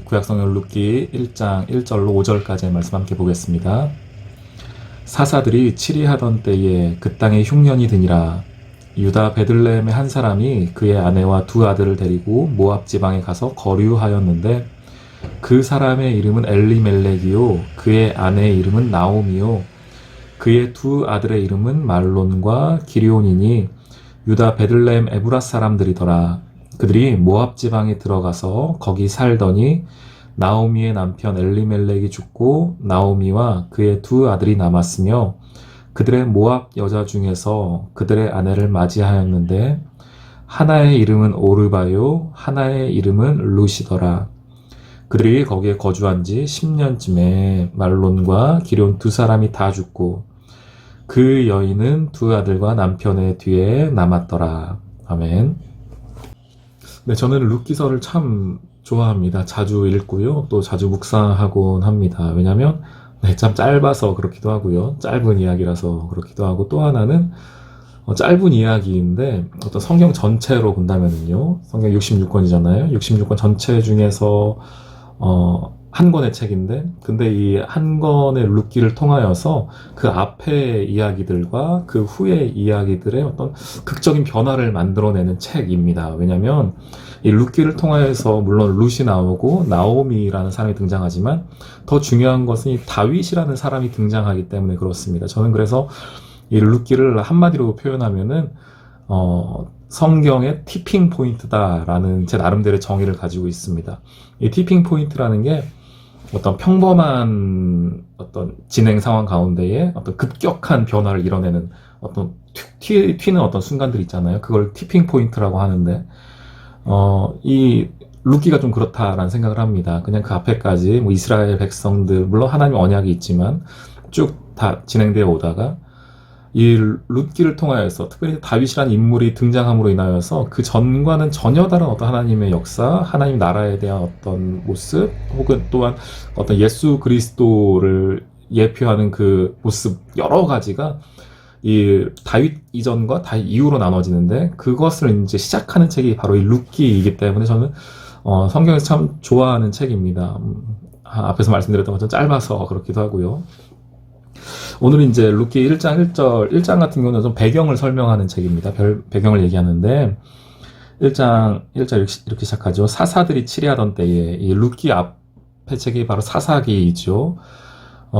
구약성경 룻기 1장 1절로 5절까지의 말씀 함께 보겠습니다. 사사들이 치리하던 때에 그 땅에 흉년이 드니라. 유다 베들레헴의 한 사람이 그의 아내와 두 아들을 데리고 모압 지방에 가서 거류하였는데 그 사람의 이름은 엘리멜렉이요 그의 아내의 이름은 나오미요 그의 두 아들의 이름은 말론과 기리온이니 유다 베들레헴 에브라 사람들이더라. 그들이 모압 지방에 들어가서 거기 살더니 나오미의 남편 엘리멜렉이 죽고 나오미와 그의 두 아들이 남았으며 그들의 모압 여자 중에서 그들의 아내를 맞이하였는데 하나의 이름은 오르바요 하나의 이름은 루시더라. 그들이 거기에 거주한 지 10년쯤에 말론과 기럧 두 사람이 다 죽고 그 여인은 두 아들과 남편의 뒤에 남았더라. 아멘. 네, 저는 룻기서를 참 좋아합니다. 자주 읽고요. 또 자주 묵상하곤 합니다. 왜냐면 참 짧아서 그렇기도 하고요. 짧은 이야기라서 그렇기도 하고 또 하나는 짧은 이야기인데 어떤 성경 전체로 본다면은요. 성경 66권이잖아요. 66권 전체 중에서 한 권의 책인데 근데 이 한 권의 룻기를 통하여서 그 앞의 이야기들과 그 후의 이야기들의 어떤 극적인 변화를 만들어내는 책입니다. 왜냐하면 이 룻기를 통하여서 물론 룻이 나오고 나오미라는 사람이 등장하지만 더 중요한 것은 이 다윗이라는 사람이 등장하기 때문에 그렇습니다. 저는 그래서 이 룻기를 한마디로 표현하면은 성경의 티핑 포인트다라는 제 나름대로의 정의를 가지고 있습니다. 이 티핑 포인트라는 게 어떤 평범한 어떤 진행 상황 가운데에 어떤 급격한 변화를 이뤄내는 어떤 튀는 어떤 순간들 있잖아요. 그걸 티핑 포인트라고 하는데, 이 룻기가 좀 그렇다라는 생각을 합니다. 그냥 그 앞에까지 뭐 이스라엘 백성들, 물론 하나님의 언약이 있지만 쭉 다 진행되어 오다가 이 룻기를 통하여서 특별히 다윗이라는 인물이 등장함으로 인하여서 그 전과는 전혀 다른 어떤 하나님의 역사, 하나님 나라에 대한 어떤 모습, 혹은 또한 어떤 예수 그리스도를 예표하는 그 모습 여러 가지가 이 다윗 이전과 다윗 이후로 나눠지는데 그것을 이제 시작하는 책이 바로 이 룻기이기 때문에 저는 성경에서 참 좋아하는 책입니다. 앞에서 말씀드렸던 것처럼 짧아서 그렇기도 하고요. 오늘은 이제 룻기 1장 1절, 1장 같은 경우는 좀 배경을 설명하는 책입니다. 배경을 얘기하는데 1장 1절 이렇게 시작하죠. 사사들이 치리하던 때에 이 룻기 앞의 책이 바로 사사기이죠.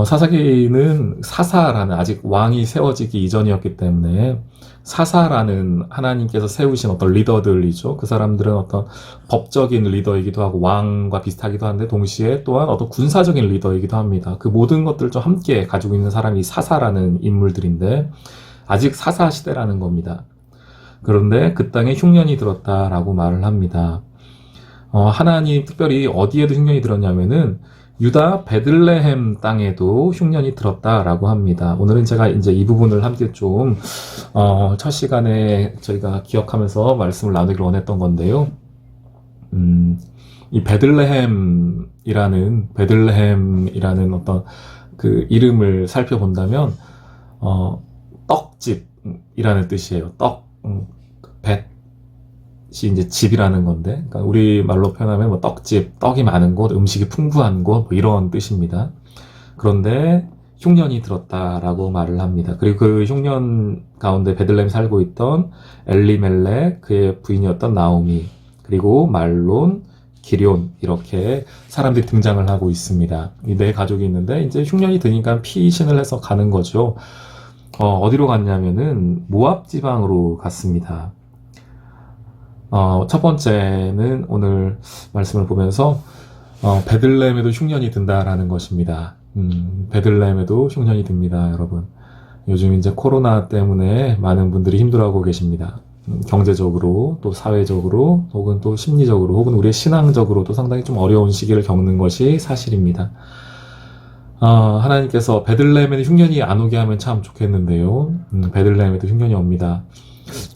사사기는 사사라는 아직 왕이 세워지기 이전이었기 때문에 사사라는 하나님께서 세우신 어떤 리더들이죠. 그 사람들은 어떤 법적인 리더이기도 하고 왕과 비슷하기도 한데 동시에 또한 어떤 군사적인 리더이기도 합니다. 그 모든 것들을 좀 함께 가지고 있는 사람이 사사라는 인물들인데 아직 사사 시대라는 겁니다. 그런데 그 땅에 흉년이 들었다라고 말을 합니다. 하나님 특별히 어디에도 흉년이 들었냐면은 유다 베들레헴 땅에도 흉년이 들었다라고 합니다. 오늘은 제가 이제 이 부분을 함께 좀, 첫 시간에 저희가 기억하면서 말씀을 나누기를 원했던 건데요. 이 베들레헴이라는 어떤 그 이름을 살펴본다면, 떡집이라는 뜻이에요. 이 이제 집이라는 건데, 그러니까 우리 말로 표현하면 뭐 떡집, 떡이 많은 곳, 음식이 풍부한 곳, 뭐 이런 뜻입니다. 그런데 흉년이 들었다라고 말을 합니다. 그리고 그 흉년 가운데 베들레헴 살고 있던 엘리멜렉, 그의 부인이었던 나오미, 그리고 말론, 기럧 이렇게 사람들이 등장을 하고 있습니다. 이 네 가족이 있는데 이제 흉년이 드니까 피신을 해서 가는 거죠. 어디로 갔냐면은 모압 지방으로 갔습니다. 첫 번째는 오늘 말씀을 보면서 베들레헴에도 흉년이 든다라는 것입니다. 베들레헴에도 흉년이 듭니다, 여러분. 요즘 이제 코로나 때문에 많은 분들이 힘들어하고 계십니다. 경제적으로, 또 사회적으로, 혹은 또 심리적으로, 혹은 우리의 신앙적으로도 상당히 좀 어려운 시기를 겪는 것이 사실입니다. 하나님께서 베들레헴에는 흉년이 안 오게 하면 참 좋겠는데요. 베들레헴에도 흉년이 옵니다.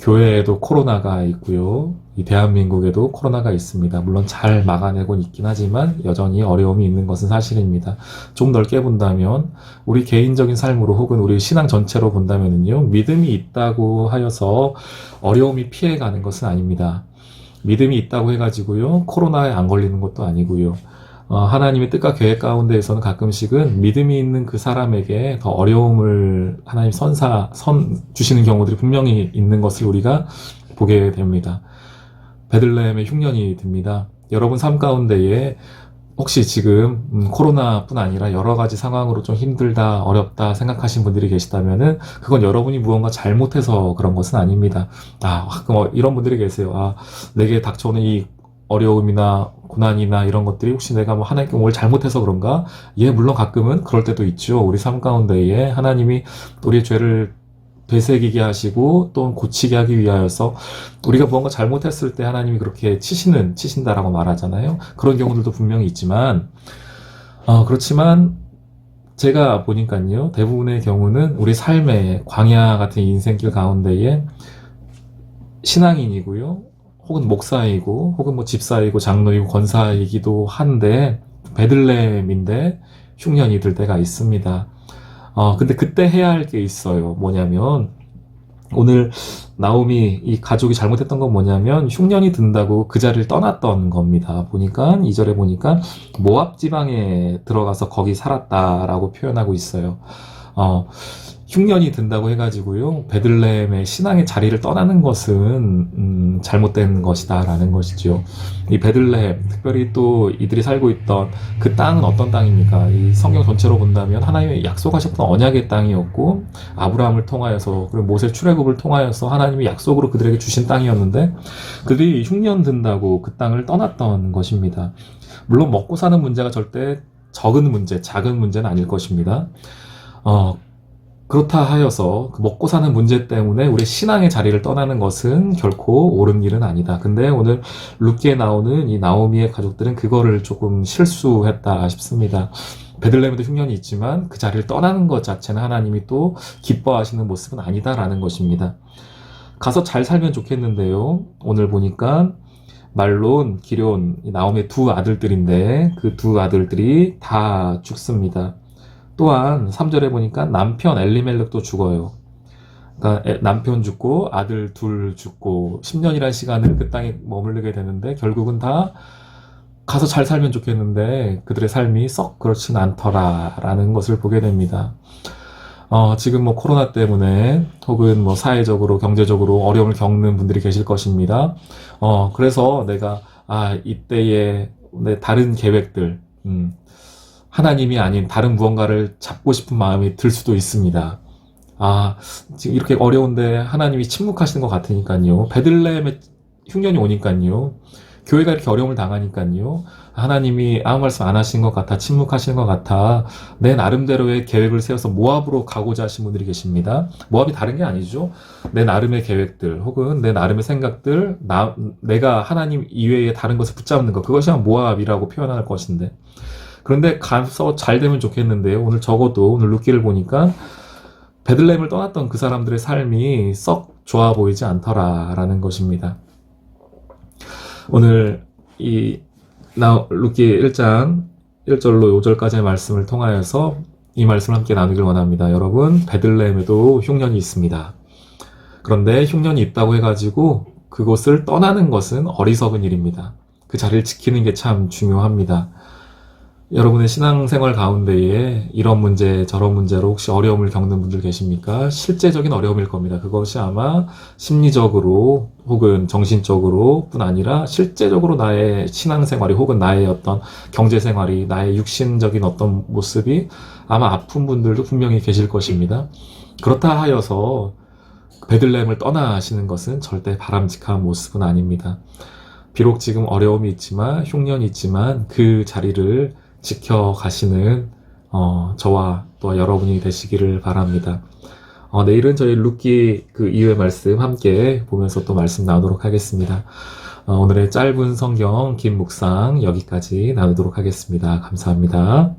교회에도 코로나가 있고요. 이 대한민국에도 코로나가 있습니다. 물론 잘 막아내곤 있긴 하지만 여전히 어려움이 있는 것은 사실입니다. 좀 넓게 본다면 우리 개인적인 삶으로 혹은 우리 신앙 전체로 본다면요. 믿음이 있다고 하여서 어려움이 피해가는 것은 아닙니다. 믿음이 있다고 해가지고요. 코로나에 안 걸리는 것도 아니고요. 하나님의 뜻과 계획 가운데에서는 가끔씩은 믿음이 있는 그 사람에게 더 어려움을 하나님 주시는 경우들이 분명히 있는 것을 우리가 보게 됩니다. 베들레헴의 흉년이 듭니다. 여러분 삶 가운데에 혹시 지금 코로나뿐 아니라 여러 가지 상황으로 좀 힘들다, 어렵다 생각하신 분들이 계시다면은 그건 여러분이 무언가 잘못해서 그런 것은 아닙니다. 가끔 이런 분들이 계세요. 내게 닥쳐오는 이 어려움이나 고난이나 이런 것들이 혹시 내가 뭐 하나님께 뭘 잘못해서 그런가? 예, 물론 가끔은 그럴 때도 있죠. 우리 삶 가운데에 하나님이 우리의 죄를 되새기게 하시고 또 고치게 하기 위하여서 우리가 무언가 잘못했을 때 하나님이 그렇게 치신다라고 말하잖아요. 그런 경우들도 분명히 있지만 그렇지만 제가 보니까요, 대부분의 경우는 우리 삶의 광야 같은 인생길 가운데에 신앙인이고요, 혹은 목사이고, 혹은 뭐 집사이고, 장로이고, 권사이기도 한데 베들레헴인데 흉년이 들 때가 있습니다. 근데 그때 해야 할 게 있어요. 뭐냐면, 오늘 나오미 이 가족이 잘못했던 건 뭐냐면, 흉년이 든다고 그 자리를 떠났던 겁니다. 보니까, 2절에 보니까, 모압 지방에 들어가서 거기 살았다라고 표현하고 있어요. 흉년이 든다고 해가지고요, 베들레헴의 신앙의 자리를 떠나는 것은 잘못된 것이다라는 것이죠. 이 베들레헴, 특별히 또 이들이 살고 있던 그 땅은 어떤 땅입니까? 이 성경 전체로 본다면 하나님이 약속하셨던 언약의 땅이었고, 아브라함을 통하여서, 그리고 모세 출애굽을 통하여서 하나님이 약속으로 그들에게 주신 땅이었는데, 그들이 흉년 든다고 그 땅을 떠났던 것입니다. 물론 먹고 사는 문제가 절대 작은 문제는 아닐 것입니다. 그렇다 하여서 그 먹고 사는 문제 때문에 우리 신앙의 자리를 떠나는 것은 결코 옳은 일은 아니다. 근데 오늘 룻기에 나오는 이 나오미의 가족들은 그거를 조금 실수했다 싶습니다. 베들레헴에도 흉년이 있지만 그 자리를 떠나는 것 자체는 하나님이 또 기뻐하시는 모습은 아니다라는 것입니다. 가서 잘 살면 좋겠는데요. 오늘 보니까 말론, 기럨, 나오미의 두 아들들인데 그 두 아들들이 다 죽습니다. 또한 3절에 보니까 남편 엘리멜렉도 죽어요. 그러니까 남편 죽고 아들 둘 죽고 10년이라는 시간을 그 땅에 머무르게 되는데 결국은 다 가서 잘 살면 좋겠는데 그들의 삶이 썩 그렇진 않더라라는 것을 보게 됩니다. 지금 뭐 코로나 때문에 혹은 뭐 사회적으로 경제적으로 어려움을 겪는 분들이 계실 것입니다. 그래서 내가 이때에 내 다른 계획들 하나님이 아닌 다른 무언가를 잡고 싶은 마음이 들 수도 있습니다. 지금 이렇게 어려운데 하나님이 침묵하시는 것 같으니까요. 베들레헴에 흉년이 오니까요. 교회가 이렇게 어려움을 당하니까요. 하나님이 아무 말씀 안 하신 것 같아, 침묵하시는 것 같아, 내 나름대로의 계획을 세워서 모압으로 가고자 하신 분들이 계십니다. 모압이 다른 게 아니죠. 내 나름의 계획들, 혹은 내 나름의 생각들, 내가 하나님 이외에 다른 것을 붙잡는 것, 그것이 모압이라고 표현할 것인데. 그런데 가서 잘 되면 좋겠는데요. 오늘 적어도 오늘 룻기를 보니까 베들레헴을 떠났던 그 사람들의 삶이 썩 좋아 보이지 않더라라는 것입니다. 오늘 이 룻기 1장 1절로 5절까지의 말씀을 통하여서 이 말씀을 함께 나누길 원합니다. 여러분, 베들레헴에도 흉년이 있습니다. 그런데 흉년이 있다고 해가지고 그곳을 떠나는 것은 어리석은 일입니다. 그 자리를 지키는 게 참 중요합니다. 여러분의 신앙생활 가운데에 이런 문제, 저런 문제로 혹시 어려움을 겪는 분들 계십니까? 실제적인 어려움일 겁니다. 그것이 아마 심리적으로 혹은 정신적으로 뿐 아니라 실제적으로 나의 신앙생활이 혹은 나의 어떤 경제생활이, 나의 육신적인 어떤 모습이 아마 아픈 분들도 분명히 계실 것입니다. 그렇다 하여서 베들레헴을 떠나시는 것은 절대 바람직한 모습은 아닙니다. 비록 지금 어려움이 있지만, 흉년이 있지만 그 자리를 지켜가시는 저와 또 여러분이 되시기를 바랍니다. 내일은 저희 룻기 그 이후의 말씀 함께 보면서 또 말씀 나누도록 하겠습니다. 오늘의 짧은 성경 긴 묵상 여기까지 나누도록 하겠습니다. 감사합니다.